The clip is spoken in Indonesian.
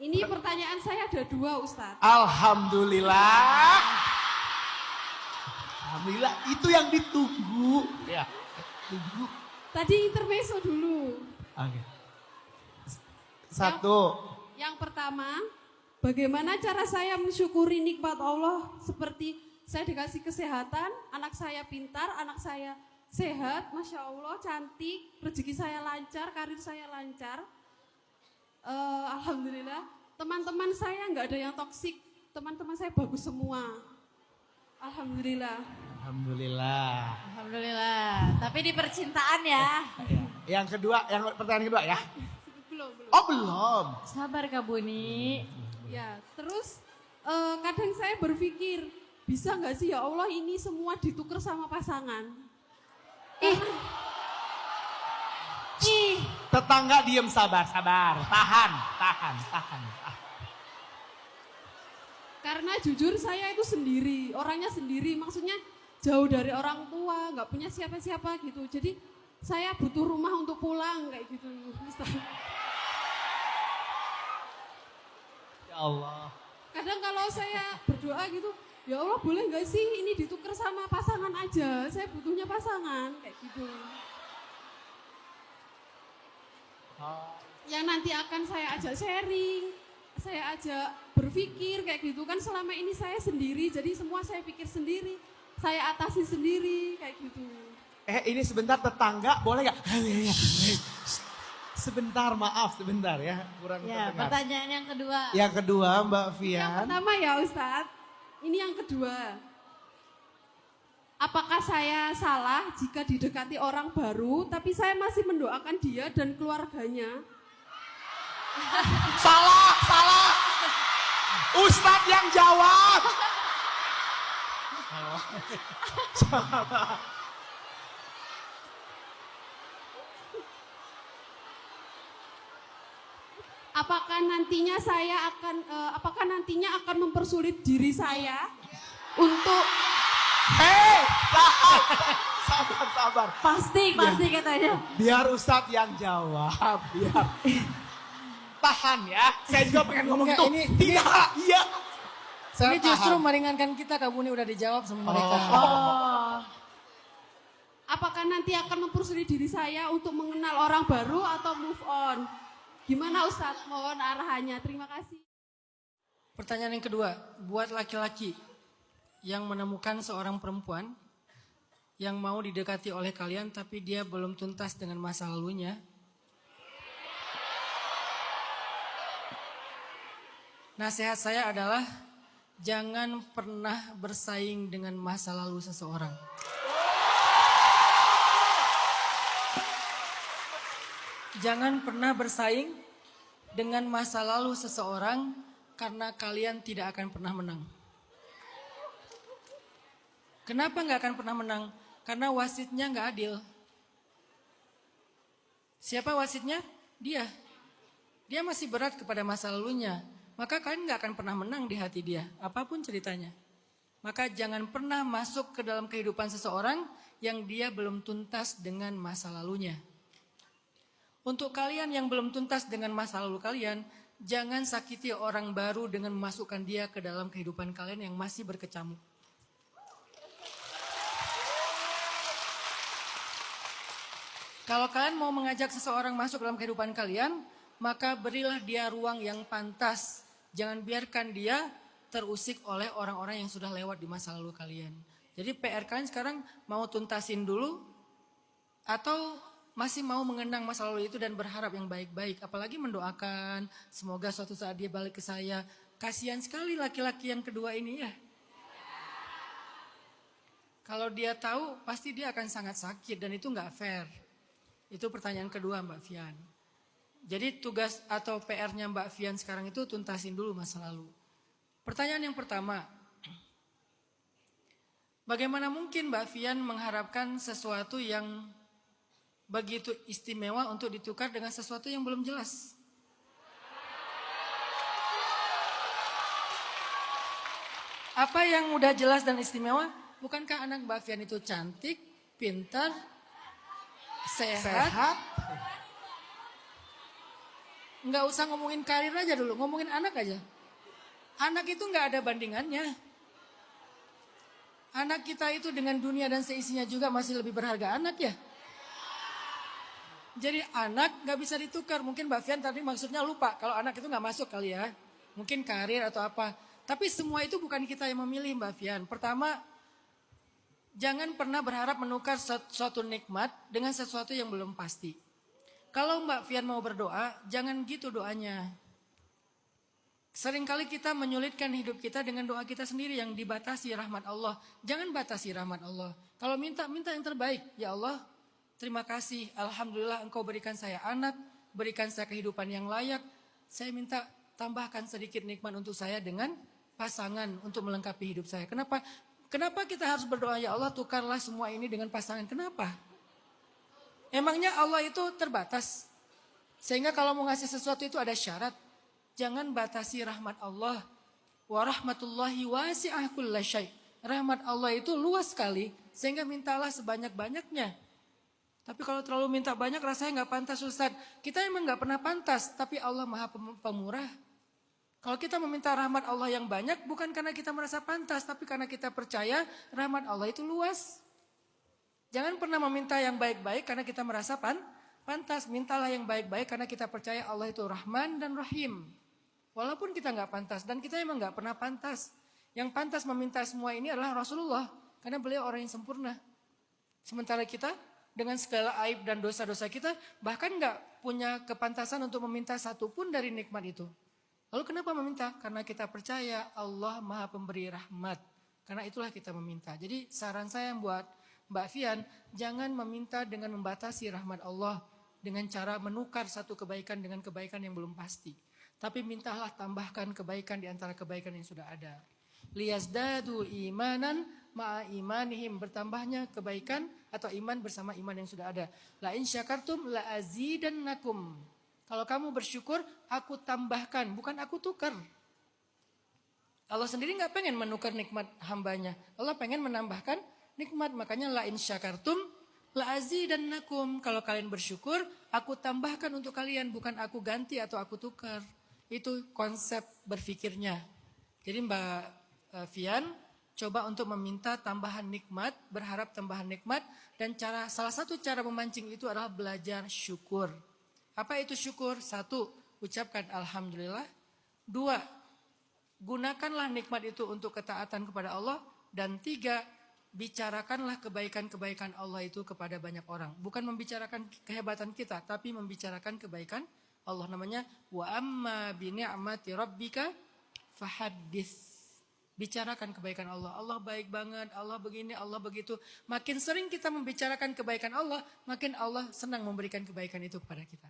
Ini pertanyaan saya ada 2 Ustadz. Alhamdulillah. Alhamdulillah, itu yang ditunggu. Ya, tunggu. Tadi intermezzo dulu. Oke. Satu. Yang pertama, bagaimana cara saya mensyukuri nikmat Allah seperti saya dikasih kesehatan, anak saya pintar, anak saya sehat, Masya Allah, cantik, rezeki saya lancar, karir saya lancar. Alhamdulillah, teman-teman saya nggak ada yang toksik, teman-teman saya bagus semua. Alhamdulillah. Alhamdulillah. Alhamdulillah. Tapi di percintaan ya. Yang kedua, yang pertanyaan kedua ya. Belum. Oh belum. Sabar Kak Buni. Ya, terus kadang saya berpikir, bisa nggak sih ya Allah ini semua ditukar sama pasangan? Ih, Tetangga diem sabar. Tahan. Karena jujur saya itu sendiri, orangnya sendiri, maksudnya jauh dari orang tua, nggak punya siapa-siapa gitu. Jadi saya butuh rumah untuk pulang kayak gitu. Ustaz. Ya Allah. Kadang kalau saya berdoa gitu, ya Allah boleh nggak sih ini ditukar sama pasangan aja, saya butuhnya pasangan kayak gitu. Yang nanti akan saya ajak sharing, saya ajak berpikir kayak gitu kan, selama ini saya sendiri, jadi semua saya pikir sendiri, saya atasi sendiri kayak gitu. Ini sebentar tetangga boleh gak? Sebentar maaf sebentar ya, kurang ya terdengar. pertanyaan yang kedua. Yang kedua Mbak Yang Fian. pertama ya Ustadz, ini yang kedua. Apakah saya salah jika didekati orang baru tapi saya masih mendoakan dia dan keluarganya? Salah. Ustadz yang jawab. Apakah nantinya akan mempersulit diri saya untuk Sabar. Pasti katanya. Biar Ustadz yang jawab, biar. Tahan ya, saya juga pengen ngomong Enggak, itu. Tidak, iya. Saya Ini justru tahan. meringankan kita, Kak Buni udah dijawab sama mereka. Oh. apakah nanti akan mempersulit diri saya untuk mengenal orang baru atau move on? Gimana Ustadz? Mohon arahannya. Terima kasih. Pertanyaan yang kedua, buat laki-laki yang menemukan seorang perempuan yang mau didekati oleh kalian tapi dia belum tuntas dengan masa lalunya. Nasihat saya adalah jangan pernah bersaing dengan masa lalu seseorang. Jangan pernah bersaing dengan masa lalu seseorang karena kalian tidak akan pernah menang. Kenapa nggak akan pernah menang? Karena wasitnya nggak adil. Siapa wasitnya? Dia. Dia masih berat kepada masa lalunya. Maka kalian nggak akan pernah menang di hati dia, apapun ceritanya. Maka jangan pernah masuk ke dalam kehidupan seseorang yang dia belum tuntas dengan masa lalunya. Untuk kalian yang belum tuntas dengan masa lalu kalian, jangan sakiti orang baru dengan memasukkan dia ke dalam kehidupan kalian yang masih berkecamuk. Kalau kalian mau mengajak seseorang masuk dalam kehidupan kalian, maka berilah dia ruang yang pantas. Jangan biarkan dia terusik oleh orang-orang yang sudah lewat di masa lalu kalian. Jadi PR kalian sekarang mau tuntasin dulu atau masih mau mengenang masa lalu itu dan berharap yang baik-baik. Apalagi mendoakan semoga suatu saat dia balik ke saya. Kasihan sekali laki-laki yang kedua ini ya. Kalau dia tahu pasti dia akan sangat sakit dan itu nggak fair. Itu pertanyaan kedua Mbak Fian. Jadi tugas atau PR-nya Mbak Fian sekarang itu tuntasin dulu masa lalu. Pertanyaan yang pertama. Bagaimana mungkin Mbak Fian mengharapkan sesuatu yang begitu istimewa untuk ditukar dengan sesuatu yang belum jelas? Apa yang udah jelas dan istimewa? Bukankah anak Mbak Fian itu cantik, pintar, sehat? Nggak usah ngomongin karir aja dulu, ngomongin anak aja. Anak itu nggak ada bandingannya. Anak kita itu dengan dunia dan seisinya juga masih lebih berharga anak ya. Jadi anak nggak bisa ditukar. Mungkin Mbak Fian tadi maksudnya lupa kalau anak itu nggak masuk kali ya. Mungkin karir atau apa. Tapi semua itu bukan kita yang memilih Mbak Fian. Pertama, jangan pernah berharap menukar suatu nikmat dengan sesuatu yang belum pasti. Kalau Mbak Fian mau berdoa, jangan gitu doanya. Seringkali kita menyulitkan hidup kita dengan doa kita sendiri yang dibatasi rahmat Allah. Jangan batasi rahmat Allah. Kalau minta yang terbaik. Ya Allah, terima kasih. Alhamdulillah Engkau berikan saya anak, berikan saya kehidupan yang layak. Saya minta tambahkan sedikit nikmat untuk saya dengan pasangan untuk melengkapi hidup saya. Kenapa? Kenapa kita harus berdoa, ya Allah tukarlah semua ini dengan pasangan? Kenapa? Emangnya Allah itu terbatas? Sehingga kalau mau ngasih sesuatu itu ada syarat. Jangan batasi rahmat Allah. Wa rahmatullahi wasi'ah kulla syai'. Rahmat Allah itu luas sekali. Sehingga mintalah sebanyak-banyaknya. Tapi kalau terlalu minta banyak rasanya gak pantas Ustaz. Kita emang gak pernah pantas. Tapi Allah maha pemurah. Kalau kita meminta rahmat Allah yang banyak. Bukan karena kita merasa pantas. Tapi karena kita percaya rahmat Allah itu luas. Jangan pernah meminta yang baik-baik karena kita merasa pantas. Mintalah yang baik-baik karena kita percaya Allah itu Rahman dan Rahim. Walaupun kita nggak pantas dan kita emang nggak pernah pantas. Yang pantas meminta semua ini adalah Rasulullah. Karena beliau orang yang sempurna. Sementara kita dengan segala aib dan dosa-dosa kita bahkan nggak punya kepantasan untuk meminta satupun dari nikmat itu. Lalu kenapa meminta? Karena kita percaya Allah Maha Pemberi rahmat. Karena itulah kita meminta. Jadi saran saya buat Mbak Fian, jangan meminta dengan membatasi rahmat Allah. Dengan cara menukar satu kebaikan dengan kebaikan yang belum pasti. Tapi mintalah tambahkan kebaikan di antara kebaikan yang sudah ada. Liyazdadu imanan ma'a imanihim. Bertambahnya kebaikan atau iman bersama iman yang sudah ada. La in syakartum la azidannakum. Kalau kamu bersyukur, aku tambahkan, bukan aku tukar. Allah sendiri gak pengen menukar nikmat hambanya. Allah pengen menambahkan nikmat. Makanya la in syakartum la azidannakum. Kalau kalian bersyukur, aku tambahkan untuk kalian. Bukan aku ganti atau aku tukar. Itu konsep berpikirnya. Jadi Mbak Fian coba untuk meminta tambahan nikmat, berharap tambahan nikmat. Dan salah satu cara memancing itu adalah belajar syukur. Apa itu syukur? 1, ucapkan Alhamdulillah. 2, gunakanlah nikmat itu untuk ketaatan kepada Allah. Dan 3, bicarakanlah kebaikan-kebaikan Allah itu kepada banyak orang. Bukan membicarakan kehebatan kita, tapi membicarakan kebaikan Allah. Namanya wa amma bi ni'mati rabbika fahaddits. Bicarakan kebaikan Allah. Allah baik banget, Allah begini, Allah begitu. Makin sering kita membicarakan kebaikan Allah, makin Allah senang memberikan kebaikan itu kepada kita.